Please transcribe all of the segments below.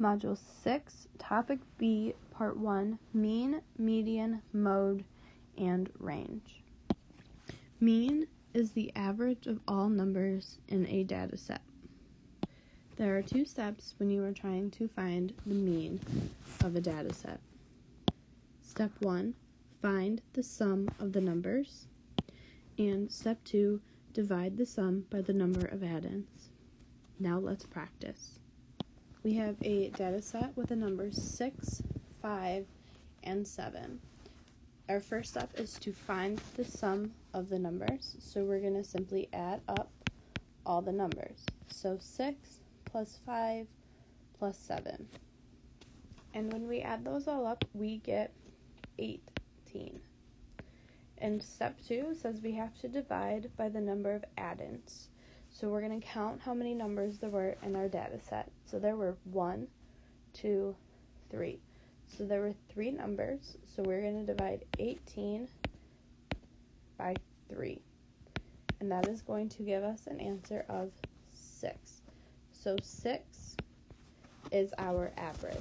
Module 6, Topic B, Part 1, Mean, Median, Mode, and Range. Mean is the average of all numbers in a data set. There are two steps when you are trying to find the mean of a data set. Step 1, find the sum of the numbers. And step 2, divide the sum by the number of addends. Now let's practice. We have a data set with the numbers 6, 5, and 7. Our first step is to find the sum of the numbers, so we're going to simply add up all the numbers. So 6 plus 5 plus 7. And when we add those all up, we get 18. And step 2 says we have to divide by the number of addends. So we're going to count how many numbers there were in our data set. So there were 1, 2, 3. So there were 3 numbers. So we're going to divide 18 by 3. And that is going to give us an answer of 6. So 6 is our average.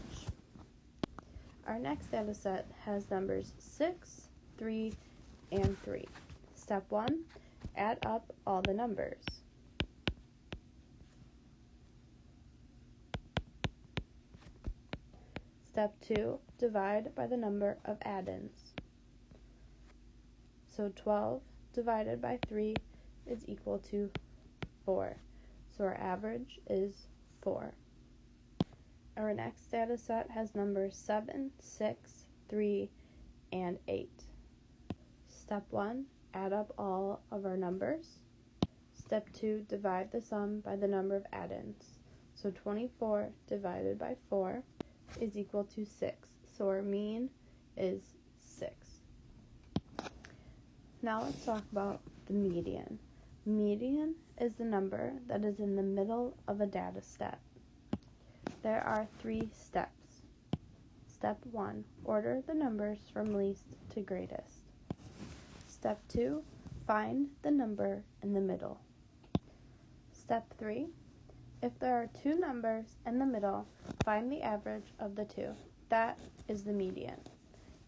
Our next data set has numbers 6, 3, and 3. Step 1, add up all the numbers. Step 2, divide by the number of addends. So 12 divided by 3 is equal to 4. So our average is 4. Our next data set has numbers 7, 6, 3, and 8. Step 1, add up all of our numbers. Step 2, divide the sum by the number of addends. So 24 divided by 4 is equal to 6. So our mean is 6. Now let's talk about the median. Median is the number that is in the middle of a data set. There are 3 steps. Step 1, order the numbers from least to greatest. Step 2, find the number in the middle. Step 3, if there are 2 numbers in the middle, find the average of the 2. That is the median.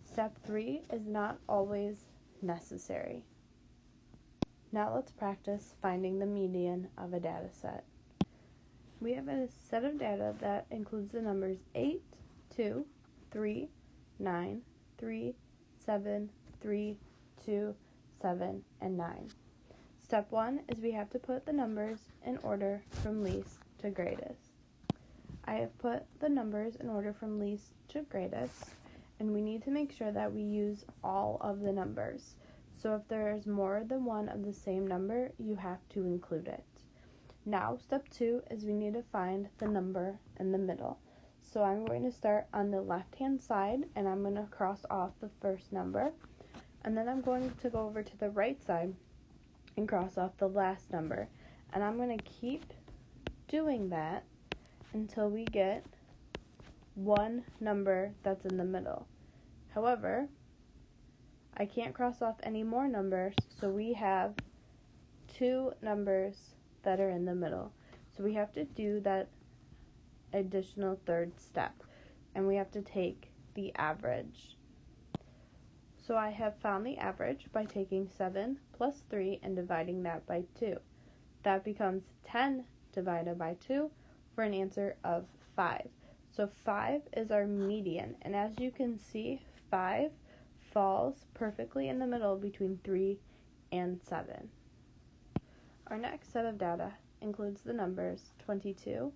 Step 3 is not always necessary. Now let's practice finding the median of a data set. We have a set of data that includes the numbers 8, 2, 3, 9, 3, 7, 3, 2, 7, and 9. Step 1 is we have to put the numbers in order from least to greatest. I have put the numbers in order from least to greatest, and we need to make sure that we use all of the numbers. So if there is more than one of the same number, you have to include it. Now, step 2 is we need to find the number in the middle. So I'm going to start on the left-hand side, and I'm going to cross off the first number. And then I'm going to go over to the right side and cross off the last number. And I'm going to keep doing that until we get one number that's in the middle. However, I can't cross off any more numbers, so we have 2 numbers that are in the middle. So we have to do that additional third step, and we have to take the average. So I have found the average by taking 7 plus 3 and dividing that by 2. That becomes 10 divided by 2 for an answer of 5. So 5 is our median, and as you can see, 5 falls perfectly in the middle between 3 and 7. Our next set of data includes the numbers 22,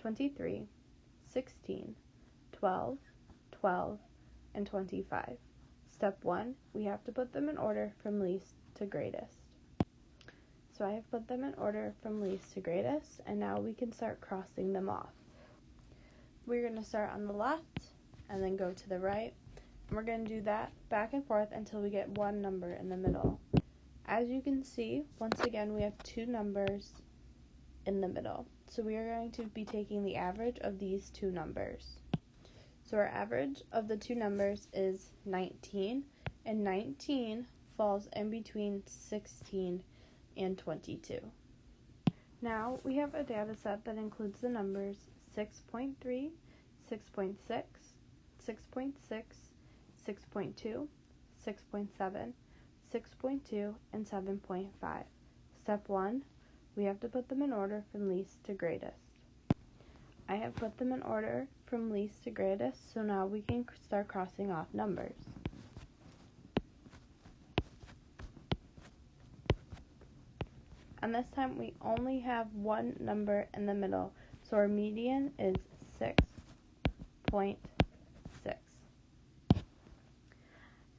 23, 16, 12, 12, and 25. Step 1, we have to put them in order from least to greatest. So I have put them in order from least to greatest, and now we can start crossing them off. We're going to start on the left and then go to the right, and we're going to do that back and forth until we get one number in the middle. As you can see, once again, we have 2 numbers in the middle. So we are going to be taking the average of these 2 numbers. So our average of the 2 numbers is 19, and 19 falls in between 16 and 22. Now we have a data set that includes the numbers 6.3, 6.6, 6.6, 6.2, 6.7, 6.2, and 7.5. Step 1, we have to put them in order from least to greatest. I have put them in order from least to greatest, so now we can start crossing off numbers. And this time we only have one number in the middle, so our median is 6.6.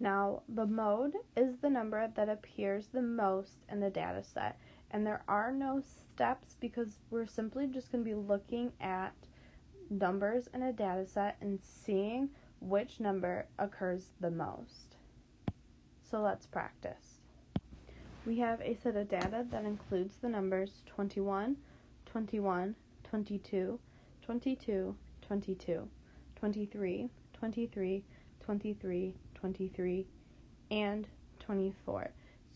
Now, the mode is the number that appears the most in the data set, and there are no steps because we're simply just going to be looking at numbers in a data set and seeing which number occurs the most. So let's practice. We have a set of data that includes the numbers 21, 21, 22, 22, 22, 23, 23, 23, 23, and 24.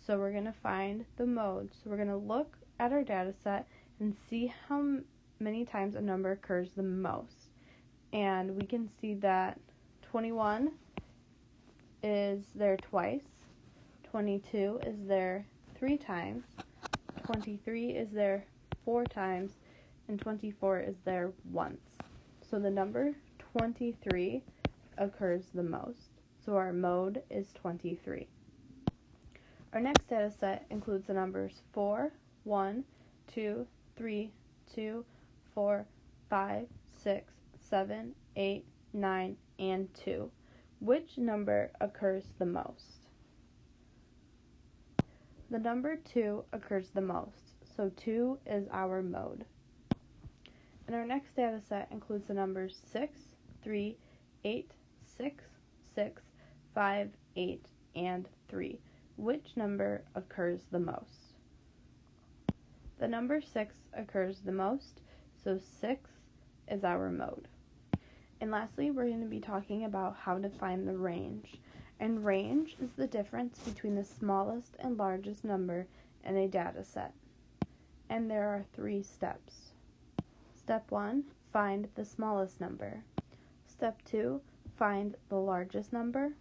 So we're going to find the mode. So we're going to look at our data set and see how many times a number occurs the most. And we can see that 21 is there twice, 22 is there 3 times, 23 is there 4 times, and 24 is there once. So the number 23 occurs the most. So our mode is 23. Our next data set includes the numbers 4, 1, 2, 3, 2, 4, 5, 6, 7, 8, 9, and 2. Which number occurs the most? The number 2 occurs the most, so 2 is our mode. And our next data set includes the numbers 6, 3, 8, 6, 6, 5, 8, and 3. Which number occurs the most? The number 6 occurs the most, so 6 is our mode. And lastly, we're going to be talking about how to find the range. And range is the difference between the smallest and largest number in a data set. And there are 3 steps. Step 1, find the smallest number. Step 2, find the largest number.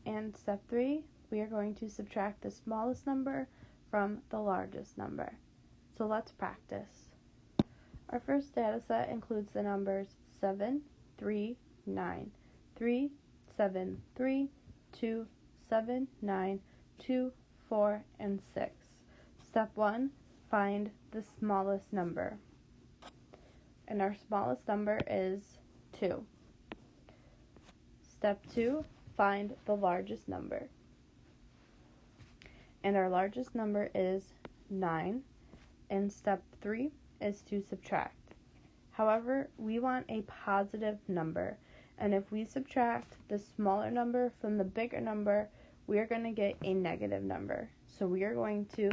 And step 3, we are going to subtract the smallest number from the largest number. So let's practice. Our first data set includes the numbers 7, 3, 9, 3, 7, 3, 2, 7, 9, 2, 4, and 6. Step 1, find the smallest number. And our smallest number is 2. Step 2, find the largest number. And our largest number is 9. And step 3 is to subtract. However, we want a positive number. And if we subtract the smaller number from the bigger number, we are going to get a negative number. So we are going to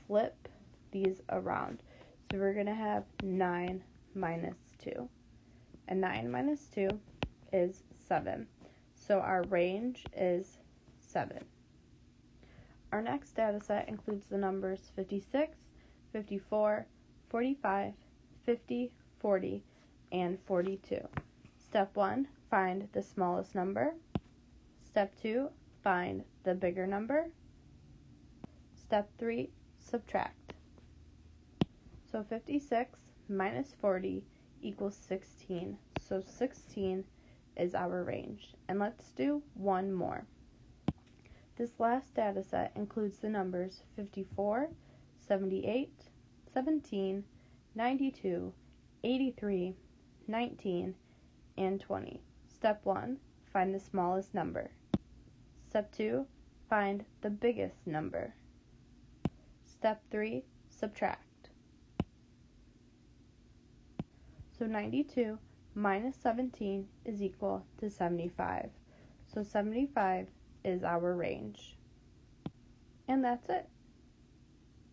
flip these around. So we're going to have 9 minus 2. And 9 minus 2 is 7. So our range is 7. Our next data set includes the numbers 56, 54, 45, 50, 40, and 42. Step 1, find the smallest number. Step 2, find the bigger number. Step 3, subtract. So 56 minus 40 equals 16. So 16 is our range. And let's do one more. This last data set includes the numbers 54, 78, 17, 92, 83, 19, and 20. Step 1, find the smallest number. Step 2, find the biggest number. Step 3, subtract. So 92 minus 17 is equal to 75. So 75 is our range. And that's it.